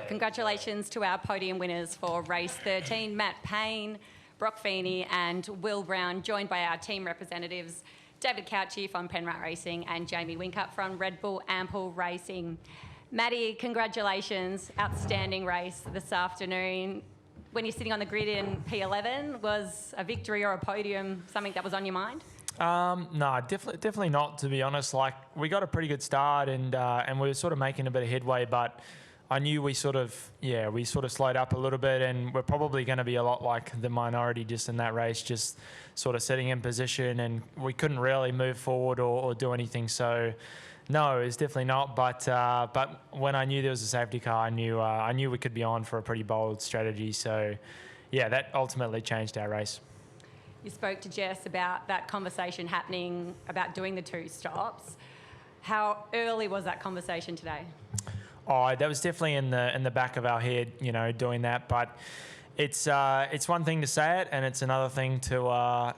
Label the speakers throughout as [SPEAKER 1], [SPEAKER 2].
[SPEAKER 1] Congratulations to our podium winners for race 13, Matt Payne, Broc Feeney and Will Brown, joined by our team representatives, David Cauchi from Penrite Racing and Jamie Whincup from Red Bull Ample Racing. Maddie, congratulations. Outstanding race this afternoon. When you're sitting on the grid in P11, was a victory or a podium something that was on your mind?
[SPEAKER 2] No, definitely not, to be honest. Like, we got a pretty good start and we were sort of making a bit of headway, but I knew we sort of slowed up a little bit, and we're probably going to be a lot like the minority just in that race, just sort of sitting in position, and we couldn't really move forward or do anything. So no, it's definitely not. But when I knew there was a safety car, I knew we could be on for a pretty bold strategy. So yeah, that ultimately changed our race.
[SPEAKER 1] You spoke to Jess about that conversation happening about doing the 2 stops. How early was that conversation today?
[SPEAKER 2] Oh, that was definitely in the back of our head, doing that. But it's one thing to say it, and it's another thing to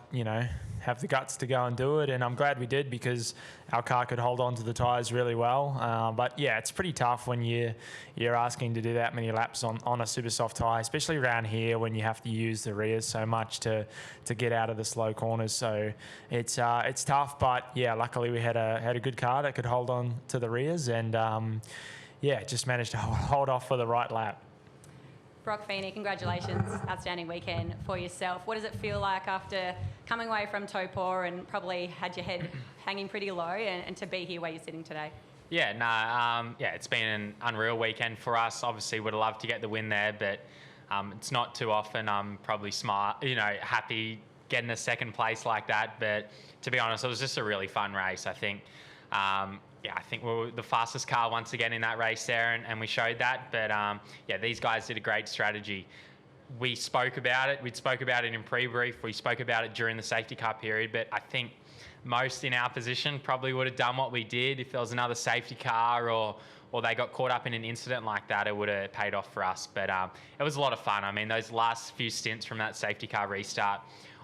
[SPEAKER 2] have the guts to go and do it. And I'm glad we did, because our car could hold on to the tyres really well. But yeah, it's pretty tough when you're asking to do that many laps on a super soft tyre, especially around here when you have to use the rears so much to get out of the slow corners. So it's tough. But yeah, luckily we had a good car that could hold on to the rears, and just managed to hold off for the right lap.
[SPEAKER 1] Broc Feeney, congratulations. Outstanding weekend for yourself. What does it feel like after coming away from Taupo and probably had your head hanging pretty low and to be here where you're sitting today?
[SPEAKER 3] It's been an unreal weekend for us. Obviously, would have loved to get the win there, but it's not too often I'm probably happy getting a second place like that. But to be honest, it was just a really fun race. I think I think we were the fastest car once again in that race there, and we showed that. But these guys did a great strategy. We spoke about it. We spoke about it in pre-brief. We spoke about it during the safety car period. But I think most in our position probably would have done what we did. If there was another safety car or they got caught up in an incident like that, it would have paid off for us. But it was a lot of fun. I mean, those last few stints from that safety car restart,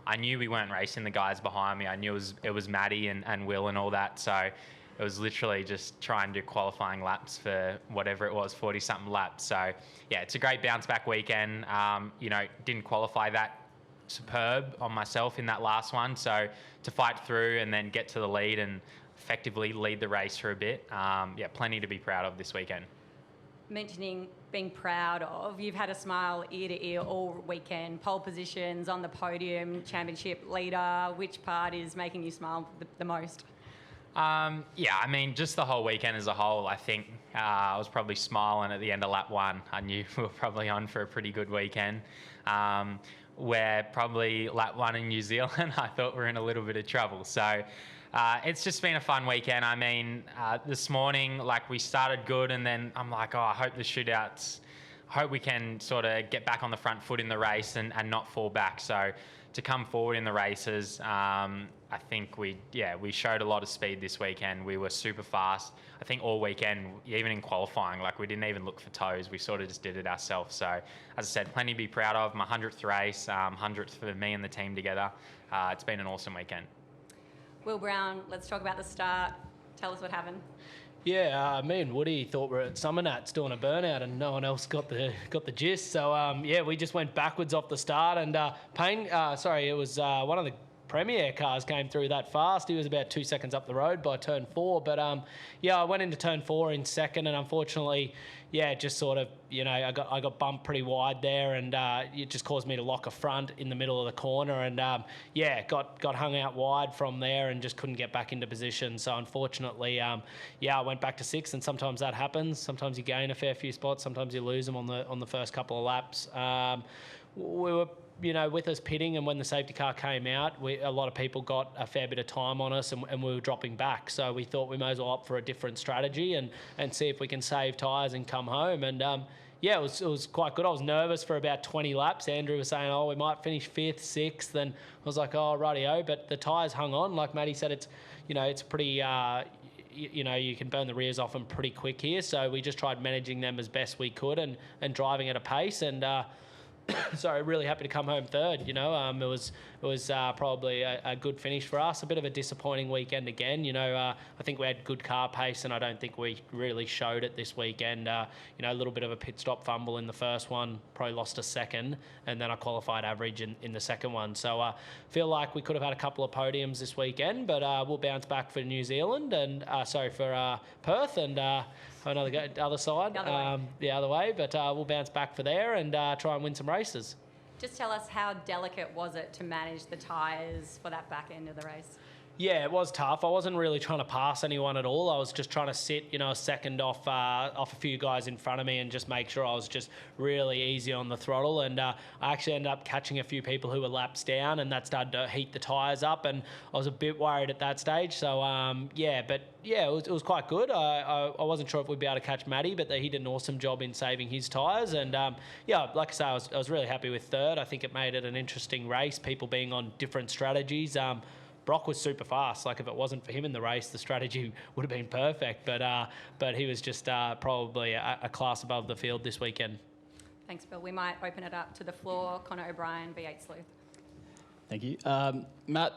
[SPEAKER 3] I knew we weren't racing the guys behind me. I knew it was Maddie and Will and all that. So it was literally just trying to do qualifying laps for whatever it was, 40-something laps. So, yeah, it's a great bounce-back weekend. Didn't qualify that superb on myself in that last one. So to fight through and then get to the lead and effectively lead the race for a bit, plenty to be proud of this weekend.
[SPEAKER 1] Mentioning being proud of, you've had a smile ear to ear all weekend, pole positions, on the podium, championship leader. Which part is making you smile the most?
[SPEAKER 3] Just the whole weekend as a whole. I think I was probably smiling at the end of lap 1. I knew we were probably on for a pretty good weekend. Where probably lap 1 in New Zealand, I thought we were in a little bit of trouble. So it's just been a fun weekend. I mean, this morning, we started good, and then I'm like, I hope the shootouts, I hope we can sort of get back on the front foot in the race and not fall back. So to come forward in the races, I think we showed a lot of speed this weekend. We were super fast. I think all weekend, even in qualifying, we didn't even look for toes. We sort of just did it ourselves. So, as I said, plenty to be proud of. My 100th race, 100th for me and the team together. It's been an awesome weekend.
[SPEAKER 1] Will Brown, let's talk about the start. Tell us what happened.
[SPEAKER 4] Yeah, me and Woody thought we were at Summernats doing a burnout, and no one else got the gist. So we just went backwards off the start, and Payne, it was one of the Premier cars came through that fast. He was about 2 seconds up the road by turn 4. But I went into turn 4 in second, and unfortunately, just sort of, I got bumped pretty wide there, and it just caused me to lock a front in the middle of the corner, and got hung out wide from there and just couldn't get back into position. So unfortunately, I went back to 6th, and sometimes that happens. Sometimes you gain a fair few spots, sometimes you lose them on the first couple of laps. We were, with us pitting, and when the safety car came out, a lot of people got a fair bit of time on us, and we were dropping back. So we thought we may as well opt for a different strategy and see if we can save tyres and come home. And it was quite good. I was nervous for about 20 laps. Andrew was saying, we might finish 5th, 6th, and I was like, rightio. But the tyres hung on. Like Matty said, it's pretty. You can burn the rears off them pretty quick here. So we just tried managing them as best we could and driving at a pace. And really happy to come home third. It was probably a good finish for us. A bit of a disappointing weekend again. I think we had good car pace, and I don't think we really showed it this weekend. A little bit of a pit stop fumble in the first one, probably lost a second, and then I qualified average in the second one. So feel like we could have had a couple of podiums this weekend, but we'll bounce back for New Zealand and for Perth and. Other side, the other way, but we'll bounce back for there and try and win some races.
[SPEAKER 1] Just tell us, how delicate was it to manage the tyres for that back end of the race?
[SPEAKER 4] Yeah, it was tough. I wasn't really trying to pass anyone at all. I was just trying to sit, a second off a few guys in front of me and just make sure I was just really easy on the throttle. And I actually ended up catching a few people who were laps down, and that started to heat the tyres up. And I was a bit worried at that stage. So, it was quite good. I wasn't sure if we'd be able to catch Matty, but he did an awesome job in saving his tyres. And, like I say, I was really happy with third. I think it made it an interesting race, people being on different strategies. Broc was super fast. Like, if it wasn't for him in the race, the strategy would have been perfect. But he was just probably a class above the field this weekend.
[SPEAKER 1] Thanks, Bill. We might open it up to the floor. Connor O'Brien, V8 Sleuth.
[SPEAKER 5] Thank you. Matt,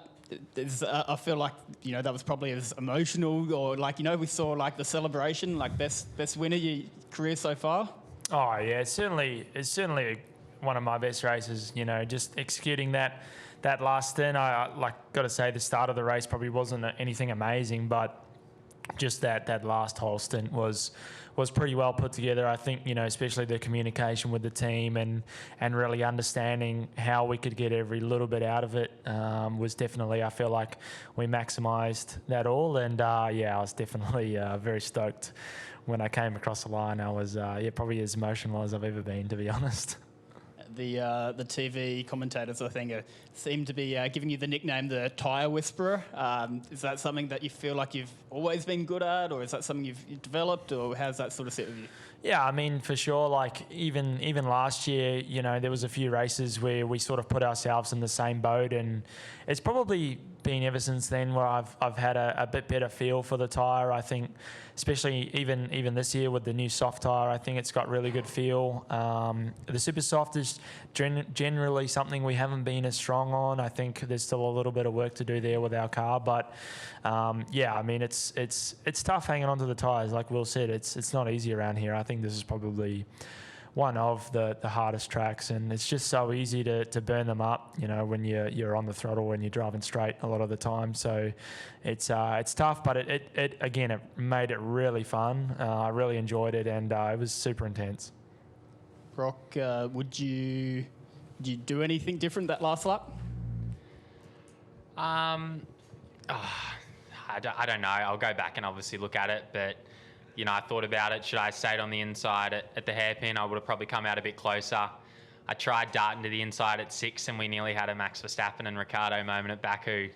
[SPEAKER 5] I feel like, that was probably as emotional, or we saw the celebration, best winner of your career so far.
[SPEAKER 2] Oh yeah, it's certainly one of my best races. Just executing that last stint. I got to say, the start of the race probably wasn't anything amazing, but just that last whole stint was pretty well put together. I think, especially the communication with the team and really understanding how we could get every little bit out of it was definitely, I feel like we maximised that all. And I was definitely very stoked when I came across the line. I was probably as emotional as I've ever been, to be honest.
[SPEAKER 5] The TV commentators, I think, seem to be giving you the nickname the Tyre Whisperer. Is that something that you feel like you've always been good at, or is that something you've developed, or how's that sort of sit with you?
[SPEAKER 2] Yeah, I mean, for sure. Even last year, there was a few races where we sort of put ourselves in the same boat, and it's probably been ever since then where I've had a bit better feel for the tyre. I think, especially even this year with the new soft tyre, I think it's got really good feel. The super soft is generally something we haven't been as strong on. I think there's still a little bit of work to do there with our car, but I mean, it's tough hanging onto the tyres. Like Will said, it's not easy around here. I think this is probably one of the hardest tracks, and it's just so easy to burn them up, when you're on the throttle and you're driving straight a lot of the time. So it's tough, but it made it really fun. I really enjoyed it, and it was super intense.
[SPEAKER 5] Broc, would you do anything different that last lap?
[SPEAKER 3] I don't know. I'll go back and obviously look at it, but I thought about it. Should I have stayed on the inside at the hairpin? I would have probably come out a bit closer. I tried darting to the inside at 6, and we nearly had a Max Verstappen and Ricciardo moment at Baku.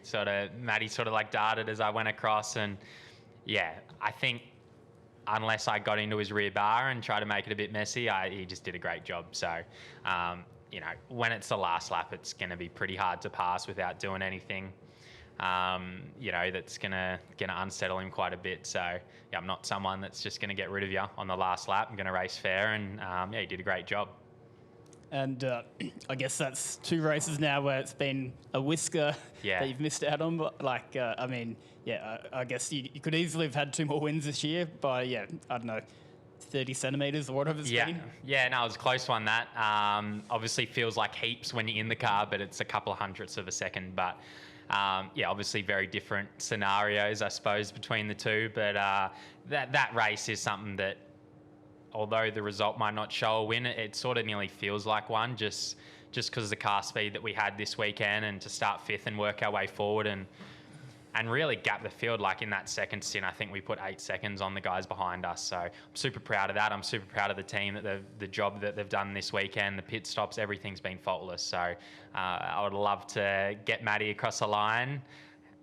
[SPEAKER 3] Matty darted as I went across, and I think unless I got into his rear bar and tried to make it a bit messy, he just did a great job. So, when it's the last lap, it's going to be pretty hard to pass without doing anything. That's gonna unsettle him quite a bit. So I'm not someone that's just gonna get rid of you on the last lap. I'm gonna race fair, and he did a great job.
[SPEAKER 5] And I guess that's 2 races now where it's been a whisker that you've missed out on. But I guess you could easily have had 2 more wins this year by I don't know, 30 centimetres or whatever it's been.
[SPEAKER 3] Yeah, no, it was a close one, that. Obviously feels like heaps when you're in the car, but it's a couple of hundredths of a second. But obviously very different scenarios, I suppose, between the two. But that race is something that, although the result might not show a win, it sort of nearly feels like one, just because of the car speed that we had this weekend, and to start 5th and work our way forward and really gap the field. Like in that second stint, I think we put 8 seconds on the guys behind us. So I'm super proud of that. I'm super proud of the team, that the job that they've done this weekend, the pit stops, everything's been faultless. So I would love to get Matty across the line.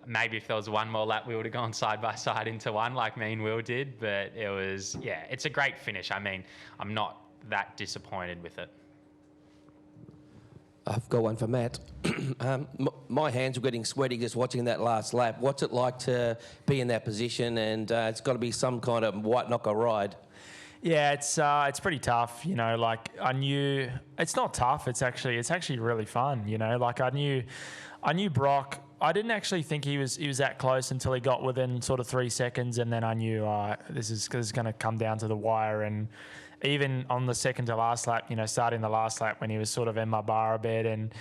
[SPEAKER 3] Maybe if there was one more lap, we would have gone side by side into one like me and Will did. But it was, it's a great finish. I mean, I'm not that disappointed with it.
[SPEAKER 6] I've got one for Matt. My hands were getting sweaty just watching that last lap. What's it like to be in that position? And it's got to be some kind of white knocker ride.
[SPEAKER 2] Yeah, it's pretty tough, you know. Like I knew it's not tough. It's actually really fun, you know. Like I knew Broc. I didn't actually think he was that close until he got within sort of 3 seconds, and then I knew this is going to come down to the wire. And even on the second to last lap, you know, starting the last lap when he was sort of in my bar a bit and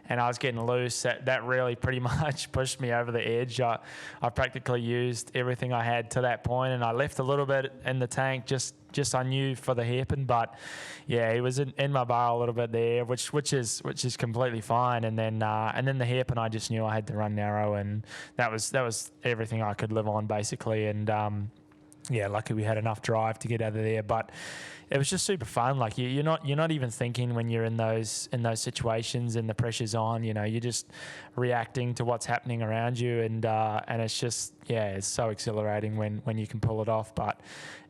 [SPEAKER 2] I was getting loose, that really pretty much pushed me over the edge. I practically used everything I had to that point, and I left a little bit in the tank just I knew for the hairpin, but yeah, he was in my bar a little bit there, which is completely fine. And then the hairpin, I just knew I had to run narrow, and that was everything I could live on basically. And yeah, lucky we had enough drive to get out of there, but it was just super fun. Like you're not even thinking when you're in those situations and the pressure's on. You know, you're just reacting to what's happening around you, and it's just it's so exhilarating when you can pull it off. But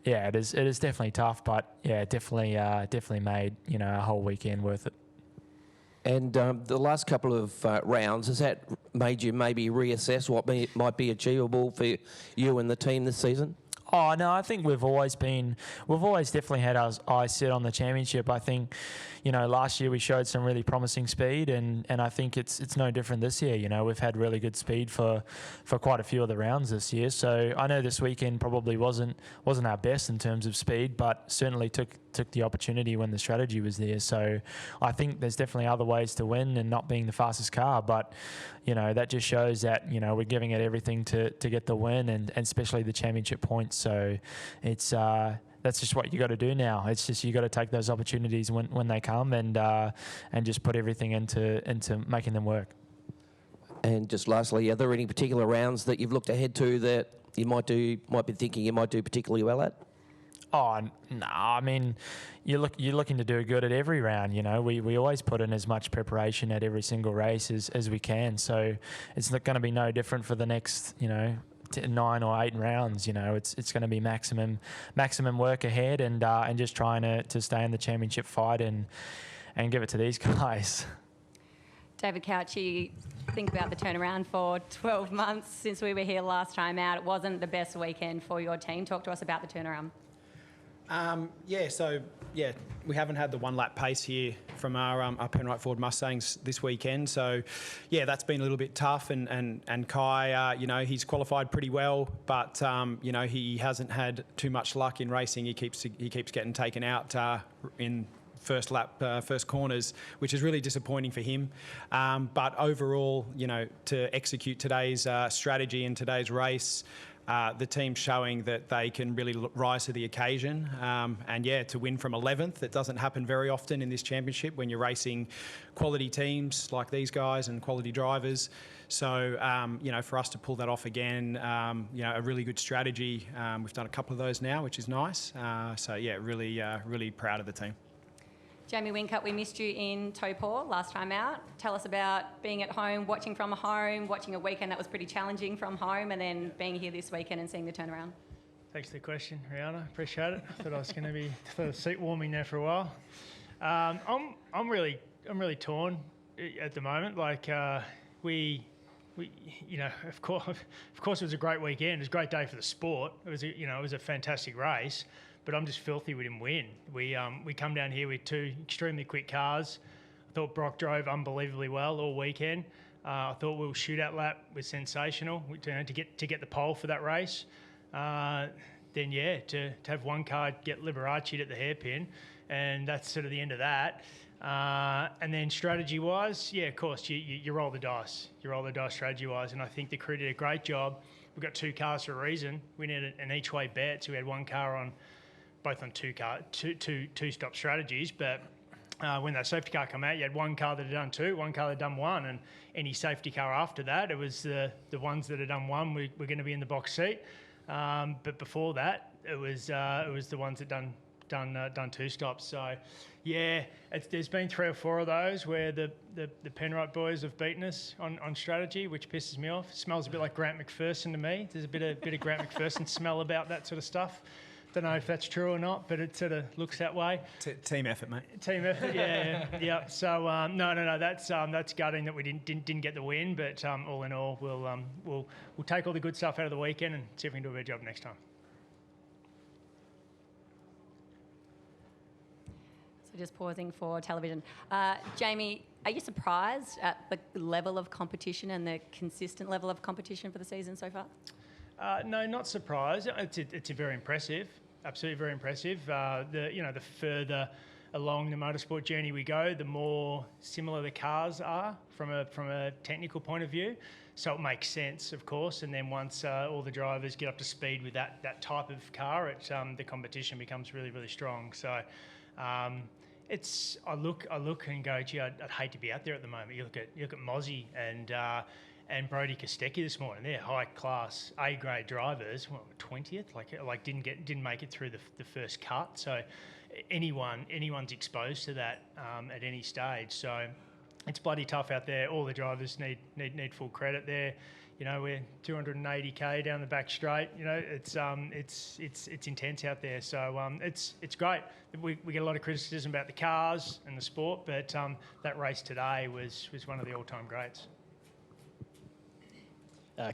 [SPEAKER 2] yeah, it is definitely tough. But yeah, definitely made, you know, a whole weekend worth it.
[SPEAKER 6] And the last couple of rounds, has that made you maybe reassess what might be achievable for you and the team this season?
[SPEAKER 2] Oh no, I think we've always definitely had our eyes set on the championship. I think, you know, last year we showed some really promising speed, and I think it's no different this year. You know, we've had really good speed for quite a few of the rounds this year. So I know this weekend probably wasn't our best in terms of speed, but certainly took the opportunity when the strategy was there. So I think there's definitely other ways to win and not being the fastest car, but you know, that just shows that, you know, we're giving it everything to get the win, and especially the championship points. So it's that's just what you got to do now. It's just you got to take those opportunities when they come, and just put everything into making them work.
[SPEAKER 6] And just lastly, are there any particular rounds that you've looked ahead to that you might be thinking you might do particularly well at?
[SPEAKER 2] Oh, no, I mean, you're looking to do good at every round, you know. We always put in as much preparation at every single race as we can. So it's not going to be no different for the next, you know, 9 or 8 rounds. You know, it's going to be maximum work ahead, and just trying to stay in the championship fight and give it to these guys.
[SPEAKER 1] David Cauchi, think about the turnaround for 12 months since we were here last time out. It wasn't the best weekend for your team. Talk to us about the turnaround.
[SPEAKER 7] We haven't had the one-lap pace here from our Penrite Ford Mustangs this weekend. So, yeah, that's been a little bit tough. And Kai, you know, he's qualified pretty well, but you know, he hasn't had too much luck in racing. He keeps getting taken out in first lap, first corners, which is really disappointing for him. But overall, you know, to execute today's strategy in today's race, the team's showing that they can really rise to the occasion. To win from 11th, it doesn't happen very often in this championship when you're racing quality teams like these guys and quality drivers. So, you know, for us to pull that off again, you know, a really good strategy. We've done a couple of those now, which is nice. Really proud of the team.
[SPEAKER 1] Jamie Whincup, we missed you in Taupo last time out. Tell us about being at home, watching from home, watching a weekend that was pretty challenging from home, and then being here this weekend and seeing the turnaround.
[SPEAKER 8] Thanks for the question, Rihanna. Appreciate it. I thought I was going to be seat warming there for a while. I'm really torn at the moment. Like we you know, of course it was a great weekend. It was a great day for the sport. It was a fantastic race. But I'm just filthy we didn't win. We come down here with 2 extremely quick cars. I thought Broc drove unbelievably well all weekend. I thought Will's shootout lap was sensational to get the pole for that race. To have one car get Liberace at the hairpin, and that's sort of the end of that. And then strategy-wise, yeah, of course, you roll the dice. You roll the dice strategy-wise, and I think the crew did a great job. We've got 2 cars for a reason. We needed an each-way bet, so we had one car on both on two-stop strategies, but when that safety car came out, you had one car that had done 2, one car that had done 1, and any safety car after that, it was the ones that had done 1 were going to be in the box seat. But before that, it was the ones that done 2 stops. So, yeah, there's been 3 or 4 of those where the Penrite boys have beaten us on strategy, which pisses me off. It smells a bit like Grant McPherson to me. There's a bit of Grant McPherson smell about that sort of stuff. Don't know if that's true or not, but it sort of looks that way.
[SPEAKER 7] Team effort, mate.
[SPEAKER 8] Team effort, yeah. So no, that's gutting that we didn't get the win. But all in all, we'll take all the good stuff out of the weekend and see if we can do a better job next time.
[SPEAKER 1] Just pausing for television. Jamie, are you surprised at the level of competition and the consistent level of competition for the season so far?
[SPEAKER 8] No, not surprised. It's very impressive. Absolutely very impressive. The further along the motorsport journey we go, the more similar the cars are from a technical point of view. So it makes sense, of course. And then once all the drivers get up to speed with that type of car, the competition becomes really, really strong. So I look and go, gee, I'd hate to be out there at the moment. You look at Mozzie and Brody Kostecki this morning. They're high class A grade drivers. 20th, didn't make it through the first cut. So anyone's exposed to that at any stage. So it's bloody tough out there. All the drivers need full credit there. You know, we're 280k down the back straight. You know, it's intense out there. So it's great. We get a lot of criticism about the cars and the sport, but that race today was one of the all-time greats.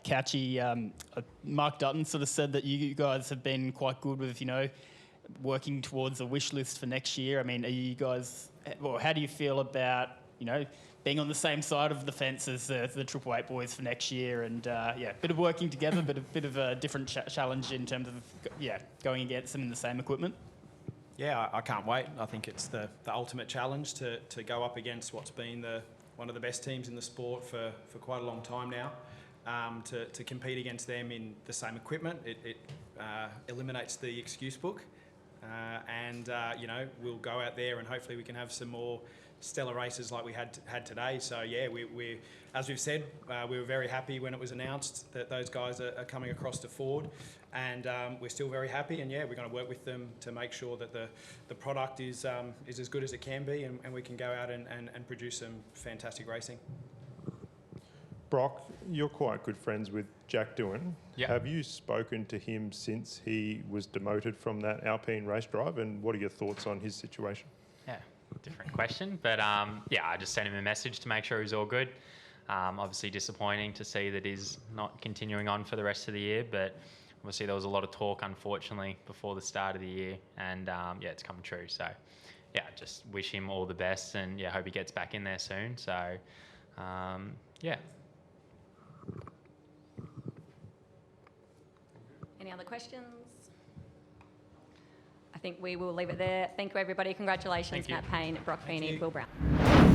[SPEAKER 5] Cauchi, Mark Dutton sort of said that you guys have been quite good with, working towards a wish list for next year. I mean, are you guys, well, how do you feel about, being on the same side of the fence as the Triple Eight boys for next year? And, a bit of working together, but a bit of a different challenge in terms of, going against them in the same equipment?
[SPEAKER 7] Yeah, I can't wait. I think it's the ultimate challenge to go up against what's been one of the best teams in the sport for quite a long time now. To compete against them in the same equipment, it eliminates the excuse book, and we'll go out there and hopefully we can have some more stellar races like we had today. So yeah, we as we've said, we were very happy when it was announced that those guys are coming across to Ford, and we're still very happy. And yeah, we're going to work with them to make sure that the product is as good as it can be, and we can go out and produce some fantastic racing.
[SPEAKER 9] Broc, you're quite good friends with Jack Doohan.
[SPEAKER 3] Yeah.
[SPEAKER 9] Have you spoken to him since he was demoted from that Alpine race drive, and what are your thoughts on his situation?
[SPEAKER 3] Yeah, different question. But I just sent him a message to make sure he's all good. Obviously disappointing to see that he's not continuing on for the rest of the year, but obviously there was a lot of talk, unfortunately, before the start of the year, and it's come true. So yeah, just wish him all the best, and hope he gets back in there soon. So
[SPEAKER 1] Any other questions? I think we will leave it there. Thank you, everybody. Congratulations,
[SPEAKER 3] Thank you.
[SPEAKER 1] Matt Payne, Broc Feeney, Will Brown.